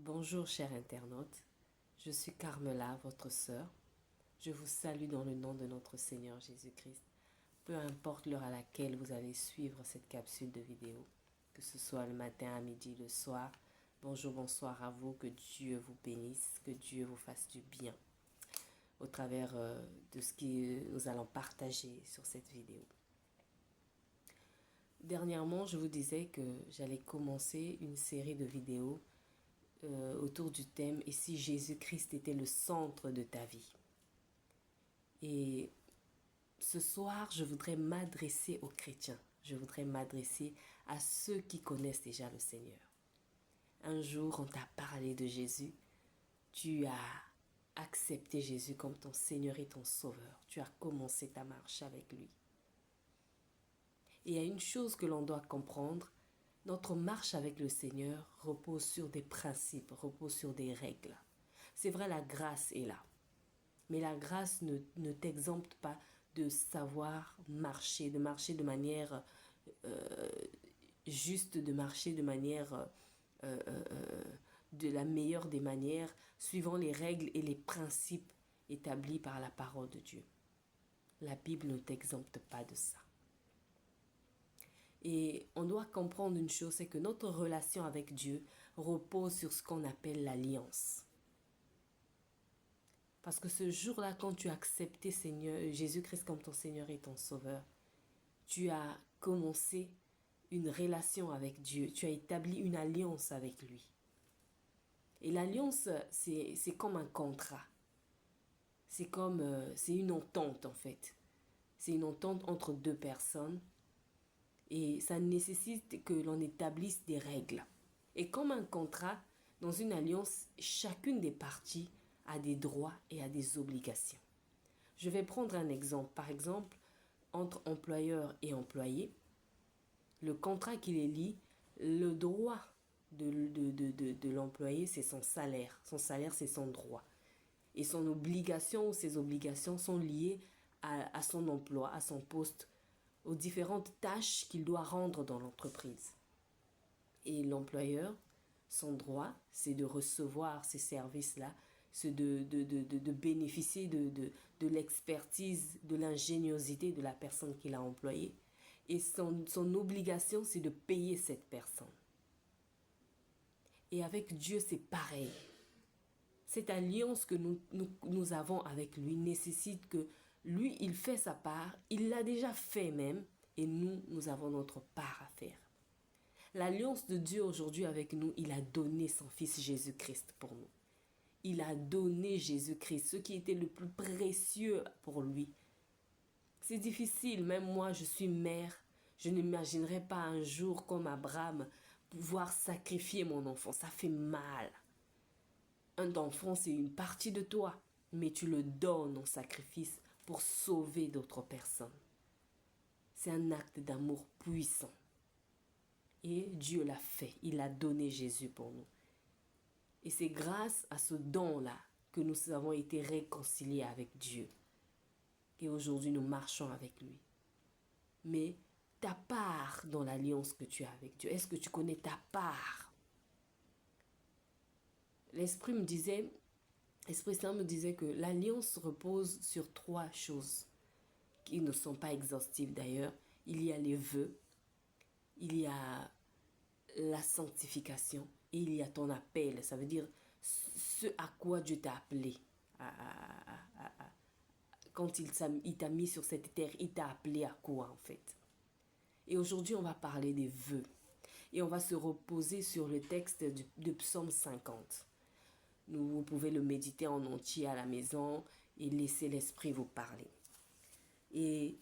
Bonjour chers internautes, je suis Carmela, votre sœur. Je vous salue dans le nom de notre Seigneur Jésus-Christ. Peu importe l'heure à laquelle vous allez suivre cette capsule de vidéo, que ce soit le matin, à midi, le soir, bonjour, bonsoir à vous, que Dieu vous bénisse, que Dieu vous fasse du bien au travers de ce que nous allons partager sur cette vidéo. Dernièrement, je vous disais que j'allais commencer une série de vidéos autour du thème « Et si Jésus-Christ était le centre de ta vie ?» Et ce soir, je voudrais m'adresser aux chrétiens. Je voudrais m'adresser à ceux qui connaissent déjà le Seigneur. Un jour, on t'a parlé de Jésus. Tu as accepté Jésus comme ton Seigneur et ton Sauveur. Tu as commencé ta marche avec lui. Et il y a une chose que l'on doit comprendre. Notre marche avec le Seigneur repose sur des principes, repose sur des règles. C'est vrai, la grâce est là. Mais la grâce ne t'exempte pas de savoir marcher, de marcher de manière juste, de marcher de manière de la meilleure des manières, suivant les règles et les principes établis par la parole de Dieu. La Bible ne t'exempte pas de ça. Et on doit comprendre une chose, c'est que notre relation avec Dieu repose sur ce qu'on appelle l'alliance. Parce que ce jour-là, quand tu as accepté Jésus-Christ comme ton Seigneur et ton Sauveur, tu as commencé une relation avec Dieu. Tu as établi une alliance avec lui. Et l'alliance, c'est comme un contrat. C'est une entente en fait. C'est une entente entre deux personnes. Et ça nécessite que l'on établisse des règles. Et comme un contrat, dans une alliance, chacune des parties a des droits et a des obligations. Je vais prendre un exemple. Par exemple, entre employeur et employé, le contrat qui les lie, le droit de l'employé, c'est son salaire. Son salaire, c'est son droit. Et son obligation ou ses obligations sont liées à son emploi, à son poste, aux différentes tâches qu'il doit rendre dans l'entreprise. Et l'employeur, son droit, c'est de recevoir ces services-là, c'est de bénéficier de l'expertise, de l'ingéniosité de la personne qu'il a employée. Et son obligation, c'est de payer cette personne. Et avec Dieu, c'est pareil. Cette alliance que nous avons avec lui nécessite que lui, il fait sa part, il l'a déjà fait même, et nous avons notre part à faire. L'alliance de Dieu aujourd'hui avec nous, il a donné son Fils Jésus-Christ pour nous. Il a donné Jésus-Christ, ce qui était le plus précieux pour lui. C'est difficile, même moi, je suis mère, je n'imaginerais pas un jour comme Abraham pouvoir sacrifier mon enfant, ça fait mal. Un enfant, c'est une partie de toi, mais tu le donnes en sacrifice pour sauver d'autres personnes. C'est un acte d'amour puissant. Et Dieu l'a fait. Il a donné Jésus pour nous. Et c'est grâce à ce don-là que nous avons été réconciliés avec Dieu. Et aujourd'hui, nous marchons avec lui. Mais ta part dans l'alliance que tu as avec Dieu, est-ce que tu connais ta part? L'Esprit Saint me disait que l'alliance repose sur 3 choses qui ne sont pas exhaustives d'ailleurs. Il y a les vœux, il y a la sanctification et il y a ton appel. Ça veut dire ce à quoi Dieu t'a appelé. Quand il t'a mis sur cette terre, il t'a appelé à quoi en fait? Et aujourd'hui, on va parler des vœux. Et on va se reposer sur le texte de Psaume 50. Vous pouvez le méditer en entier à la maison et laisser l'Esprit vous parler. Et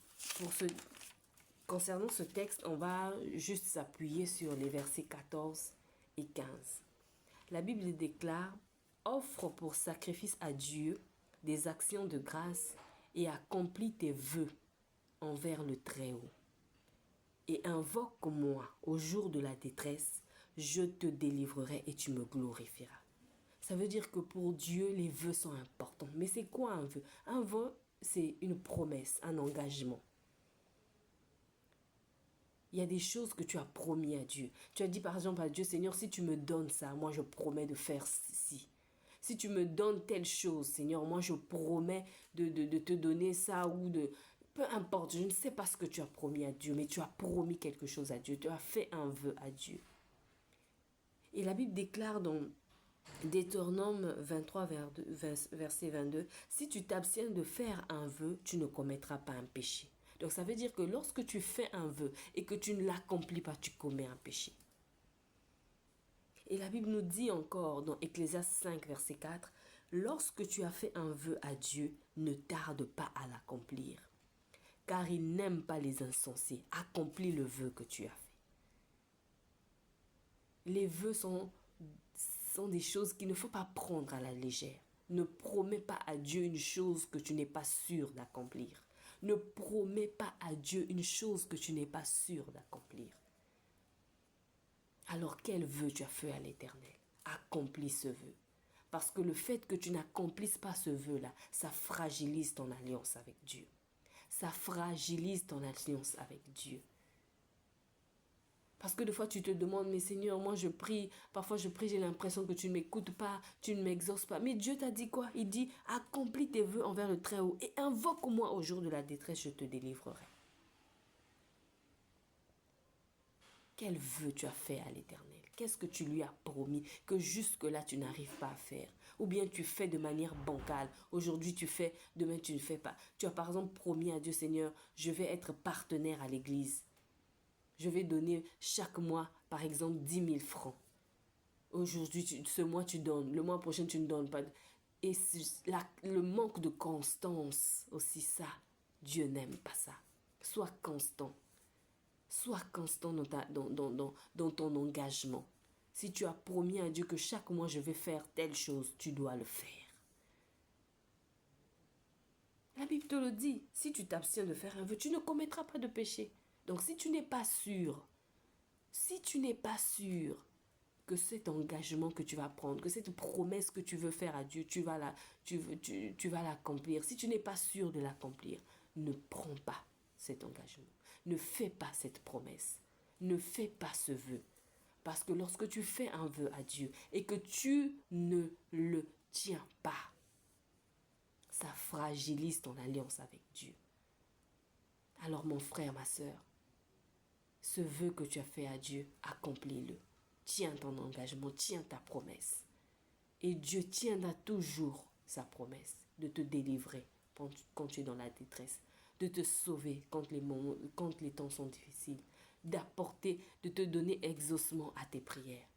concernant ce texte, on va juste s'appuyer sur les versets 14 et 15. La Bible déclare « Offre pour sacrifice à Dieu des actions de grâce et accomplis tes vœux envers le Très-Haut. Et invoque-moi au jour de la détresse, je te délivrerai et tu me glorifieras. » Ça veut dire que pour Dieu, les vœux sont importants. Mais c'est quoi un vœu? Un vœu, c'est une promesse, un engagement. Il y a des choses que tu as promis à Dieu. Tu as dit par exemple à Dieu, Seigneur, si tu me donnes ça, moi je promets de faire ceci. Si tu me donnes telle chose, Seigneur, moi je promets de te donner ça ou de... Peu importe, je ne sais pas ce que tu as promis à Dieu, mais tu as promis quelque chose à Dieu. Tu as fait un vœu à Dieu. Et la Bible déclare dans Deutéronome 23, verset 22, si tu t'abstiens de faire un vœu, tu ne commettras pas un péché. Donc ça veut dire que lorsque tu fais un vœu et que tu ne l'accomplis pas, tu commets un péché. Et la Bible nous dit encore dans Ecclésiaste 5, verset 4, lorsque tu as fait un vœu à Dieu, ne tarde pas à l'accomplir, car il n'aime pas les insensés. Accomplis le vœu que tu as fait. Les vœux sont des choses qu'il ne faut pas prendre à la légère. Ne promets pas à Dieu une chose que tu n'es pas sûr d'accomplir. Ne promets pas à Dieu une chose que tu n'es pas sûr d'accomplir. Alors quel vœu tu as fait à l'Éternel? Accomplis ce vœu. Parce que le fait que tu n'accomplisses pas ce vœu-là, ça fragilise ton alliance avec Dieu. Ça fragilise ton alliance avec Dieu. Parce que des fois, tu te demandes, mais Seigneur, moi je prie, parfois je prie, j'ai l'impression que tu ne m'écoutes pas, tu ne m'exauces pas. Mais Dieu t'a dit quoi? Il dit, accomplis tes vœux envers le Très-Haut et invoque-moi au jour de la détresse, je te délivrerai. Quel vœu tu as fait à l'Éternel? Qu'est-ce que tu lui as promis que jusque-là tu n'arrives pas à faire? Ou bien tu fais de manière bancale. Aujourd'hui tu fais, demain tu ne fais pas. Tu as par exemple promis à Dieu, Seigneur, je vais être partenaire à l'église. Je vais donner chaque mois, par exemple, 10 000 francs. Aujourd'hui, ce mois, tu donnes. Le mois prochain, tu ne donnes pas. Et le manque de constance, aussi ça, Dieu n'aime pas ça. Sois constant. Sois constant dans ton engagement. Si tu as promis à Dieu que chaque mois, je vais faire telle chose, tu dois le faire. La Bible te le dit. Si tu t'abstiens de faire un vœu, tu ne commettras pas de péché. Donc, si tu n'es pas sûr que cet engagement que tu vas prendre, que cette promesse que tu veux faire à Dieu, tu vas l'accomplir. Si tu n'es pas sûr de l'accomplir, ne prends pas cet engagement. Ne fais pas cette promesse. Ne fais pas ce vœu. Parce que lorsque tu fais un vœu à Dieu et que tu ne le tiens pas, ça fragilise ton alliance avec Dieu. Alors mon frère, ma soeur, ce vœu que tu as fait à Dieu, accomplis-le. Tiens ton engagement, tiens ta promesse. Et Dieu tiendra toujours sa promesse de te délivrer quand tu es dans la détresse, de te sauver quand les temps sont difficiles, de te donner exaucement à tes prières.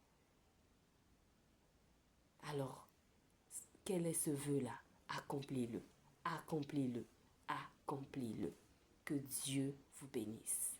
Alors, quel est ce vœu-là? Accomplis-le, accomplis-le, accomplis-le. Que Dieu vous bénisse.